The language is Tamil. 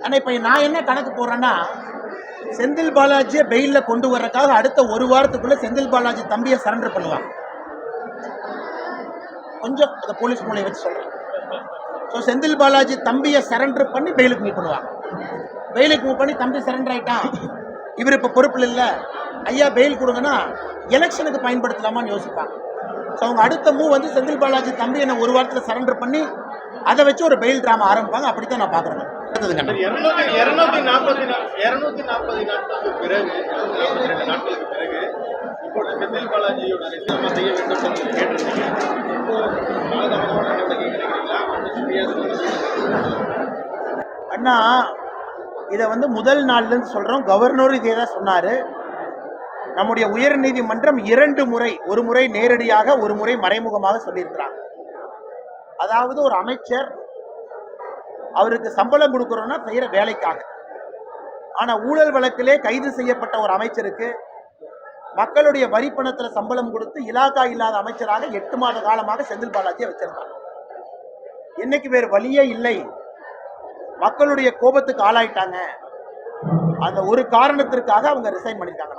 ஆனா இப்ப நான் என்ன கணக்கு போடுறேன்னா, செந்தில் பாலாஜியை பெயில்ல கொண்டு வர்றதுக்காக அடுத்த ஒரு வாரத்துக்குள்ள செந்தில் பாலாஜி தம்பியை சரண்டர் பண்ணுவாங்க. கொஞ்சம் அந்த போலீஸ் மூலையை வச்சு சொல்றேன். ஸோ செந்தில் பாலாஜி தம்பியை சரண்டர் பண்ணி பெயிலுக்கு மூவ் பண்ணுவாங்க. பெயிலுக்கு மூவ் பண்ணி தம்பி சரண்டர் ஆயிட்டான், இவர் இப்போ பொறுப்பில் இல்லை, ஐயா பெயில் கொடுங்கன்னா எலெக்ஷனுக்கு பயன்படுத்தலாமான்னு யோசிப்பாங்க. ஸோ அவங்க அடுத்த மூவ் வந்து செந்தில் பாலாஜி தம்பி என்ன ஒரு வாரத்தில் சரண்டர் பண்ணி அதை வச்சு ஒரு பெயில் டிராமா ஆரம்பிப்பாங்க. அப்படித்தான் நான் பார்க்குறேன். 240 நாட்களுக்கு பிறகு, 242 நாட்களுக்கு பிறகு இப்போ செந்தில் பாலாஜியோட ரிசைன் செய்ய வேண்டும் கேட்டிருந்தீங்க. இப்போ அண்ணா இதை வந்து முதல் நாள்லேருந்து சொல்கிறோம். கவர்னரும் இதே தான் சொன்னார். நம்முடைய உயர் நீதிமன்றம் 2 முறை, ஒரு முறை நேரடியாக ஒரு முறை மறைமுகமாக சொல்லியிருக்கிறாங்க. அதாவது ஒரு அமைச்சர் அவருக்கு சம்பளம் கொடுக்குறோன்னா செய்கிற வேலைக்காக. ஆனால் ஊழல் வழக்கிலே கைது செய்யப்பட்ட ஒரு அமைச்சருக்கு மக்களுடைய வரி பணத்தில் சம்பளம் கொடுத்து இலாக்கா இல்லாத அமைச்சராக 8 மாத காலமாக செந்தில் பாலாஜியை வச்சிருந்தாங்க. இன்னைக்கு வேறு வழியே இல்லை, மக்களுடைய கோபத்துக்கு ஆளாயிட்டாங்க. அந்த ஒரு காரணத்திற்காக அவங்க ரிசைன் பண்ணிட்டாங்க.